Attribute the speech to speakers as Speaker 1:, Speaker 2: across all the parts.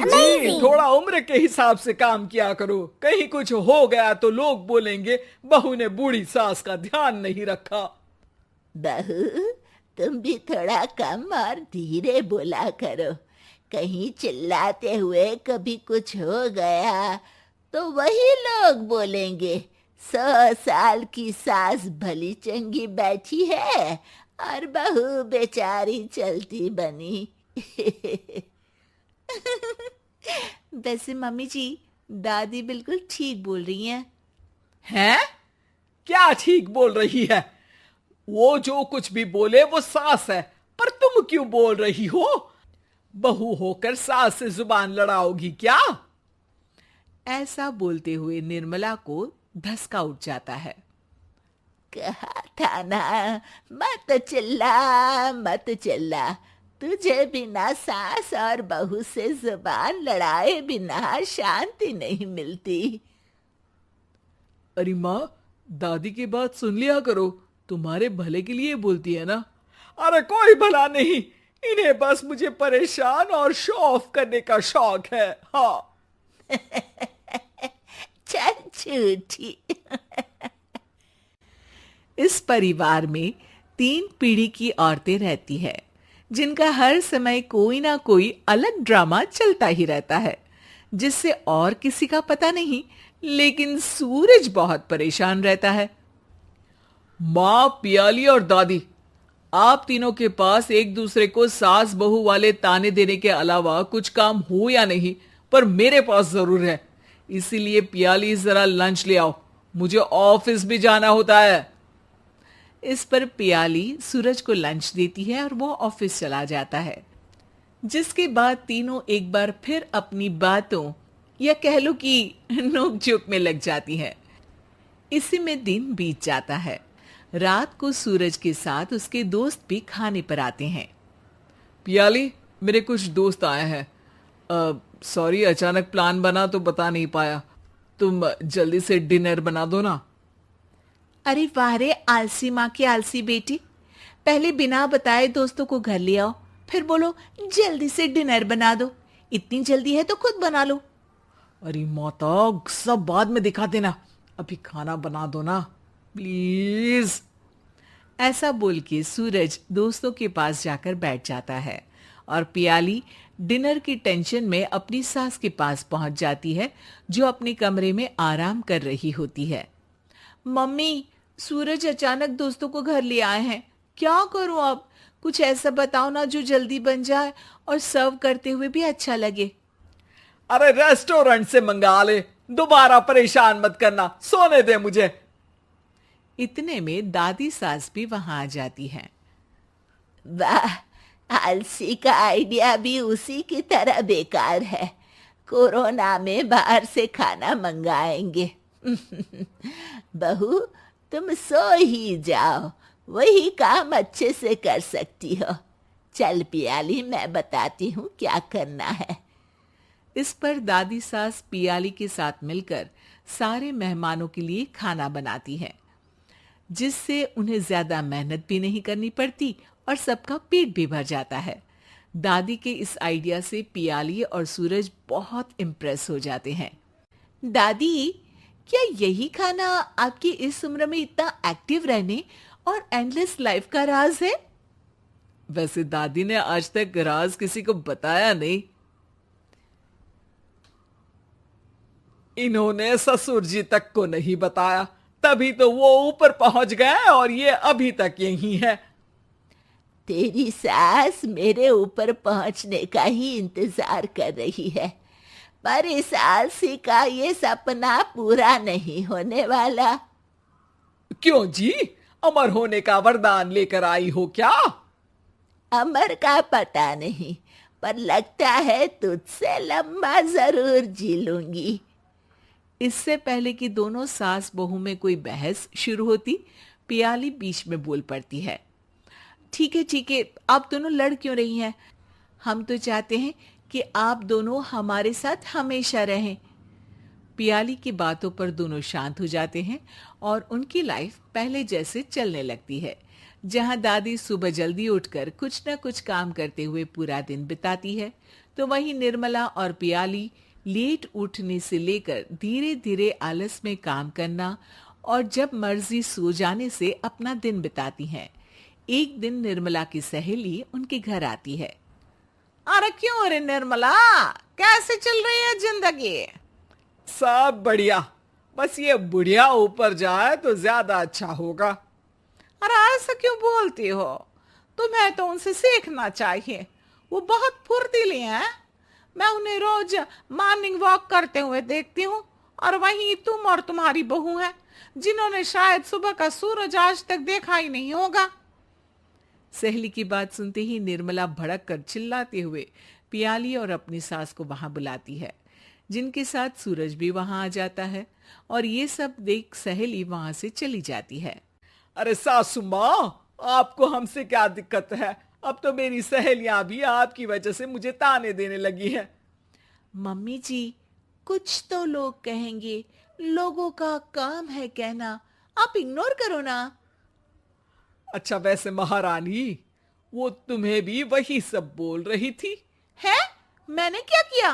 Speaker 1: जी, थोड़ा उम्र के हिसाब से काम किया करो। कहीं कुछ हो गया तो लोग बोलेंगे बहू ने बूढ़ी सास का ध्यान नहीं रखा।
Speaker 2: बहू, तुम भी थोड़ा कम और धीरे बोला करो। कहीं चिल्लाते हुए कभी कुछ हो गया तो वही लोग बोलेंगे 100 साल की सास भली चंगी बैठी है और बहू बेचारी चलती बनी। वैसे मम्मी जी, दादी बिल्कुल ठीक बोल रही हैं।
Speaker 1: हैं? क्या ठीक बोल रही है? वो जो कुछ भी बोले वो सास है, पर तुम क्यों बोल रही हो? बहू होकर सास से जुबान लड़ाओगी क्या?
Speaker 3: ऐसा बोलते हुए निर्मला को धसका उठ जाता है।
Speaker 2: कहा था ना, मत चिल्ला मत चिल्ला। तुझे बिना सास और बहू से जुबान लड़ाए बिना शांति नहीं मिलती।
Speaker 1: अरे माँ, दादी की बात सुन लिया करो, तुम्हारे भले के लिए बोलती है ना। अरे कोई भला नहीं, इन्हें बस मुझे परेशान और शो ऑफ करने का शौक है। हाँ।
Speaker 2: चल झूठी।
Speaker 3: इस परिवार में 3 पीढ़ी की औरतें रहती है, जिनका हर समय कोई ना कोई अलग ड्रामा चलता ही रहता है, जिससे और किसी का पता नहीं, लेकिन सूरज बहुत परेशान रहता है।
Speaker 1: माँ, पियाली और दादी, आप तीनों के पास एक दूसरे को सास बहू वाले ताने देने के अलावा कुछ काम हो या नहीं, पर मेरे पास जरूर है। इसीलिए पियाली, जरा लंच ले आओ, मुझे ऑफिस भी जाना होता है।
Speaker 3: इस पर पियाली सूरज को लंच देती है और वो ऑफिस चला जाता है, जिसके बाद तीनों एक बार फिर अपनी बातों या कह लो कि नोक-झोंक में लग जाती हैं। इसी में दिन बीत जाता है। रात को सूरज के साथ उसके दोस्त भी खाने पर आते हैं।
Speaker 1: पियाली, मेरे कुछ दोस्त आए हैं। सॉरी, अचानक प्लान बना तो बता नहीं पाया। तुम जल्दी से डिनर बना दो ना।
Speaker 3: अरे वाह रे आलसी माँ की आलसी बेटी, पहले बिना बताए दोस्तों को घर ले आओ, फिर बोलो जल्दी से डिनर बना दो। इतनी जल्दी है तो खुद बना लो।
Speaker 1: अरे माता, सब बाद में दिखा देना, अभी खाना बना दो ना प्लीज।
Speaker 3: ऐसा बोल के सूरज दोस्तों के पास जाकर बैठ जाता है और पियाली डिनर की टेंशन में अपनी सास के पास पहुंच जाती है, जो अपने कमरे में आराम कर रही होती है। मम्मी, सूरज अचानक दोस्तों को घर ले आए हैं, क्या करूं अब? कुछ ऐसा बताओ ना जो जल्दी बन जाए और सर्व करते हुए भी अच्छा लगे।
Speaker 1: अरे रेस्टोरेंट से मंगा ले, दोबारा परेशान मत करना, सोने दे मुझे।
Speaker 3: इतने में दादी सास भी वहां आ जाती हैं।
Speaker 2: वाह, आलसी का आइडिया भी उसी की तरह बेकार है। कोरोना में बाहर से खाना मंगाएंगे। बहू, तुम सो ही जाओ, वही काम अच्छे से कर सकती हो। चल पियाली, मैं बताती हूँ क्या करना है।
Speaker 3: इस पर दादी सास पियाली के साथ मिलकर सारे मेहमानों के लिए खाना बनाती है, जिससे उन्हें ज्यादा मेहनत भी नहीं करनी पड़ती और सबका पेट भी भर जाता है। दादी के इस आइडिया से पियाली और सूरज बहुत इम्प्रेस हो जाते हैं। दादी, क्या यही खाना आपकी इस उम्र में इतना एक्टिव रहने और एंडलेस लाइफ का राज है?
Speaker 1: वैसे दादी ने आज तक राज किसी को बताया नहीं। इन्होंने ससुर जी तक को नहीं बताया, तभी तो वो ऊपर पहुंच गए और ये अभी तक यही है।
Speaker 2: तेरी सास मेरे ऊपर पहुंचने का ही इंतजार कर रही है, पर इस आलसी का ये सपना पूरा नहीं होने वाला।
Speaker 1: क्यों जी, अमर होने का वरदान लेकर आई हो क्या?
Speaker 2: अमर का पता नहीं, पर लगता है तुझसे लंबा जरूर जी लूंगी।
Speaker 3: इससे पहले कि दोनों सास बहू में कोई बहस शुरू होती, पियाली बीच में बोल पड़ती है। ठीक है, आप दोनों लड़ क्यों रही हैं? हम तो चाहते हैं कि आप दोनों हमारे साथ हमेशा रहें। पियाली की बातों पर दोनों शांत हो जाते हैं और उनकी लाइफ पहले जैसे चलने लगती है, जहां दादी सुबह जल्दी उठकर कुछ न कुछ काम करते हुए पूरा दिन बिताती है, तो वहीं निर्मला और पियाली लेट उठने से लेकर धीरे धीरे आलस में काम करना और जब मर्जी सो जाने से अपना दिन बिताती हैं। एक दिन निर्मला की सहेली उनके घर आती है।
Speaker 1: अरे क्यों रे निर्मला, कैसे चल रही है जिंदगी? सब बढ़िया, बस ये बुढ़िया ऊपर जाए तो ज्यादा अच्छा होगा। अरे ऐसा क्यों बोलती हो? तुम्हें तो उनसे सीखना चाहिए, वो बहुत फुर्तीली हैं। मैं उन्हें रोज मॉर्निंग वॉक करते हुए देखती हूँ, और वहीं तुम और तुम्हारी बहू है जिन्होंने शायद सुबह का सूरज आज तक देखा ही नहीं होगा।
Speaker 3: सहेली की बात सुनते ही निर्मला भड़क कर चिल्लाते हुए पियाली और अपनी सास को वहां बुलाती है, जिनके साथ सूरज भी वहां आ जाता है और ये सब देख सहेली वहां से चली जाती है।
Speaker 1: अरे सासू माँ, आपको हमसे क्या दिक्कत है? अब तो मेरी सहेलियां भी आपकी वजह से मुझे ताने देने लगी हैं।
Speaker 3: मम्मी जी, कुछ तो लोग कहेंगे, लोगों का काम है कहना, आप इग्नोर करो ना।
Speaker 1: अच्छा वैसे महारानी, वो तुम्हें भी वही सब बोल रही थी?
Speaker 3: है? मैंने क्या किया?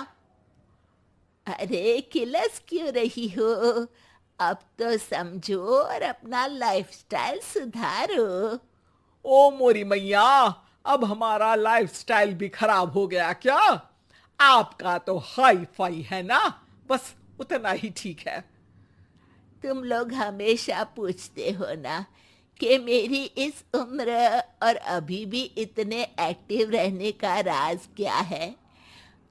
Speaker 2: अरे किलस क्यों रही हो? अब तो समझो और अपना लाइफस्टाइल सुधारो।
Speaker 1: ओ मोरी मैया, अब हमारा लाइफस्टाइल भी खराब हो गया क्या? आपका तो हाई फाई है ना, बस उतना ही ठीक है।
Speaker 2: तुम लोग हमेशा पूछते हो ना कि मेरी इस उम्र और अभी भी इतने एक्टिव रहने का राज क्या है,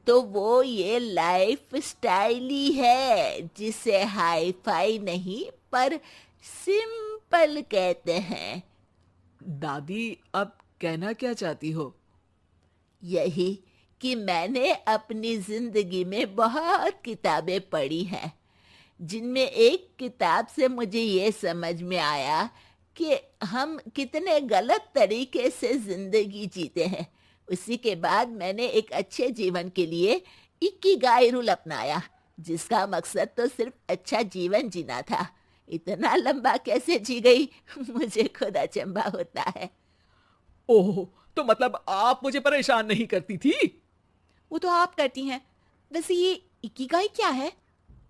Speaker 2: तो वो ये लाइफ स्टाइल ही है जिसे हाई फाई नहीं पर सिंपल कहते हैं।
Speaker 3: दादी, अब कहना क्या चाहती हो?
Speaker 2: यही कि मैंने अपनी जिंदगी में बहुत किताबें पढ़ी हैं, जिनमें एक किताब से मुझे ये समझ में आया कि हम कितने गलत तरीके से जिंदगी जीते हैं। उसी के बाद मैंने एक अच्छे जीवन के लिए इकिगाई रूल अपनाया, जिसका मकसद तो सिर्फ अच्छा जीवन जीना था। इतना लंबा कैसे जी गई मुझे खुद अचंभा होता है।
Speaker 1: ओह, तो मतलब आप मुझे परेशान नहीं करती थी?
Speaker 3: वो तो आप करती हैं। वैसे ये इकिगाई क्या है?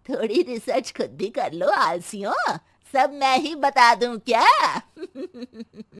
Speaker 2: थोड़ी रिसर्च खुद भी कर लो आलसियों, सब मैं ही बता दूं क्या?